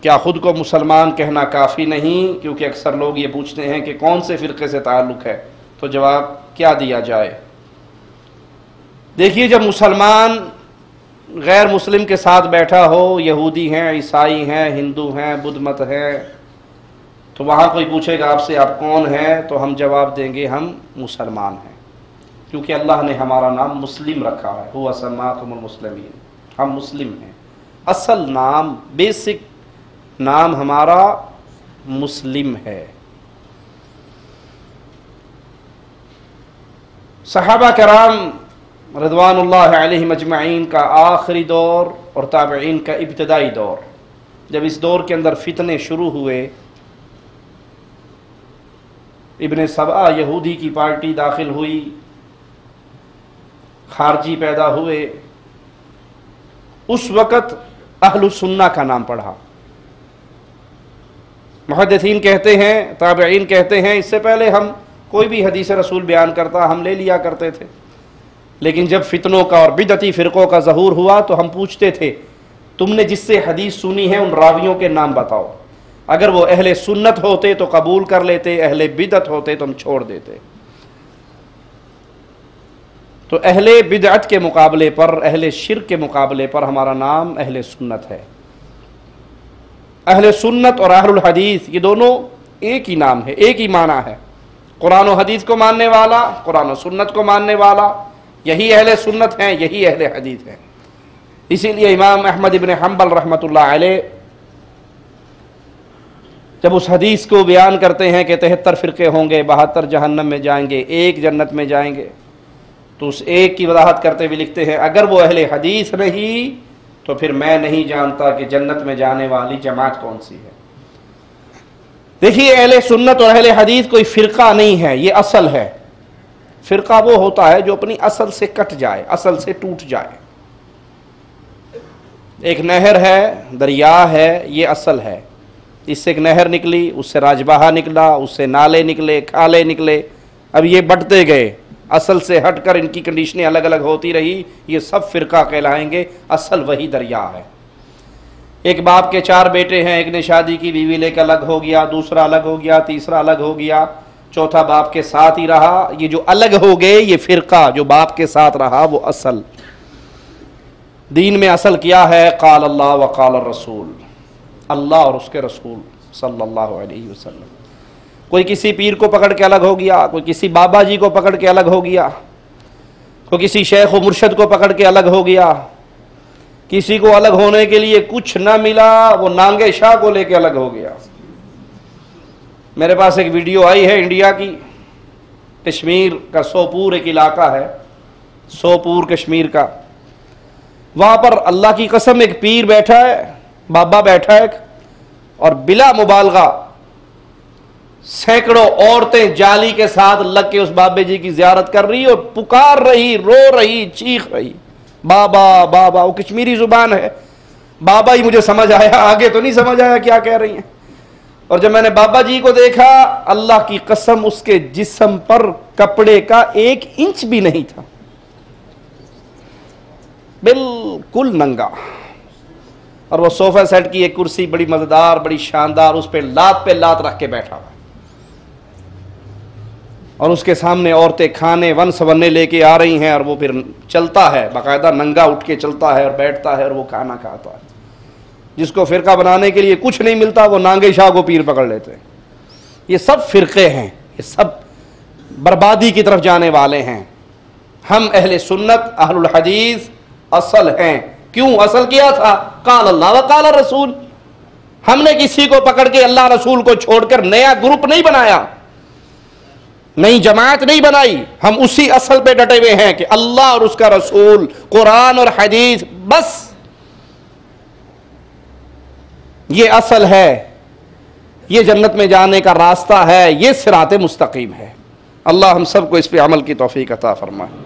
क्या ख़ुद को मुसलमान कहना काफ़ी नहीं? क्योंकि अक्सर लोग ये पूछते हैं कि कौन से फ़िरक़े से ताल्लुक़ है, तो जवाब क्या दिया जाए? देखिए, जब मुसलमान गैर मुस्लिम के साथ बैठा हो, यहूदी हैं, ईसाई हैं, हिंदू हैं, बुद्ध मत हैं, तो वहाँ कोई पूछेगा आपसे आप कौन हैं, तो हम जवाब देंगे हम मुसलमान हैं, क्योंकि अल्लाह ने हमारा नाम मुस्लिम रखा है। हुवा सम्माकुमुल मुस्लिमीन, हम मुस्लिम हैं। असल नाम, बेसिक नाम हमारा मुस्लिम है। सहाबा कराम रज़वानुल्लाहि अलैहिम अजमईन का आखिरी दौर और ताबईन का इब्तदाई दौर, जब इस दौर के अंदर फितने शुरू हुए, इब्ने सबा यहूदी की पार्टी दाखिल हुई, खारजी पैदा हुए, उस वक़्त अहलुस सुन्ना का नाम पढ़ा। मुहद्दिसीन कहते हैं, ताबईन कहते हैं, इससे पहले हम कोई भी हदीस रसूल बयान करता हम ले लिया करते थे, लेकिन जब फितनों का और बिदअती फ़िरक़ों का ज़हूर हुआ तो हम पूछते थे, तुमने जिससे हदीस सुनी है उन रावियों के नाम बताओ। अगर वो अहले सुन्नत होते तो कबूल कर लेते, अहले बिदअत होते तो हम छोड़ देते। तो अहले बिदअत के मुकाबले पर, अहले शिर्क के मुकाबले पर हमारा नाम अहले सुन्नत है। अहले सुन्नत और अहलुल हदीस ये दोनों एक ही नाम है, एक ही माना है। कुरान और हदीस को मानने वाला, कुरान और सुन्नत को मानने वाला, यही अहले सुन्नत हैं, यही अहले हदीस हैं। इसीलिए इमाम अहमद इब्न हम्बल रहमतुल्लाह अलैह जब उस हदीस को बयान करते हैं कि 73 फ़िरक़े होंगे, 72 जहन्नम में जाएंगे, एक जन्नत में जाएंगे, तो उस एक की वजाहत करते हुए लिखते हैं, अगर वो अहले हदीस नहीं तो फिर मैं नहीं जानता कि जन्नत में जाने वाली जमात कौन सी है। देखिए, अहले सुन्नत और अहले हदीस कोई फ़िरक़ा नहीं है, ये असल है। फ़िरक़ा वो होता है जो अपनी असल से कट जाए, असल से टूट जाए। एक नहर है, दरिया है, ये असल है। इससे एक नहर निकली, उससे राजबाहा निकला, उससे नाले निकले, खाले निकले, अब ये बढ़ते गए, असल से हटकर इनकी कंडीशनें अलग अलग होती रही, ये सब फ़िरक़ा कहलाएंगे। असल वही दरिया है। एक बाप के 4 बेटे हैं, एक ने शादी की, बीवी लेकर अलग हो गया, दूसरा अलग हो गया, तीसरा अलग हो गया, चौथा बाप के साथ ही रहा। ये जो अलग हो गए, ये फ़िरक़ा जो बाप के साथ रहा वो असल। दीन में असल क्या है? क़ाल अल्लाह व क़ाल रसूल, अल्लाह और उसके रसूल सल्लल्लाहु अलैहि वसल्लम। कोई किसी पीर को पकड़ के अलग हो गया, कोई किसी बाबा जी को पकड़ के अलग हो गया, कोई किसी शेख व मुर्शद को पकड़ के अलग हो गया, किसी को अलग होने के लिए कुछ न मिला, वो नांगे शाह को लेके अलग हो गया। मेरे पास एक वीडियो आई है इंडिया की, कश्मीर का सोपूर एक इलाका है, सोपूर कश्मीर का, वहाँ पर अल्लाह की कसम एक पीर बैठा है, बाबा बैठा है, और बिला मुबालगा सैकड़ों औरतें जाली के साथ लग के उस बाबे जी की ज़ियारत कर रही और पुकार रही, रो रही, चीख रही, बाबा बाबा। वो कश्मीरी ज़ुबान है, बाबा ही मुझे समझ आया, आगे तो नहीं समझ आया क्या कह रही हैं। और जब मैंने बाबा जी को देखा, अल्लाह की कसम उसके जिस्म पर कपड़े का 1 इंच भी नहीं था, बिल्कुल नंगा। और वो सोफा सेट की एक कुर्सी बड़ी मजेदार, बड़ी शानदार, उस पे लात रख के बैठा हुआ, और उसके सामने औरतें खाने वन सवन्ने लेके आ रही हैं, और वो फिर चलता है, बाकायदा नंगा उठ के चलता है और बैठता है और वो खाना खाता है। जिसको फ़िरक़ा बनाने के लिए कुछ नहीं मिलता, वो नांगे शाह को पीर पकड़ लेते हैं। ये सब फ़िरक़े हैं, ये सब बर्बादी की तरफ जाने वाले हैं। हम अहले सुन्नत अहलुल हदीस असल हैं। क्यों असल किया था? क़ाल अल्लाह व क़ाल रसूल। हमने किसी को पकड़ के अल्लाह रसूल को छोड़कर नया ग्रुप नहीं बनाया, नई जमात नहीं बनाई। हम उसी असल पे डटे हुए हैं कि अल्लाह और उसका रसूल, कुरान और हदीस, बस ये असल है, ये जन्नत में जाने का रास्ता है, ये सिराते मुस्तकीम है। अल्लाह हम सबको इस पे अमल की तौफीक अता फरमाए।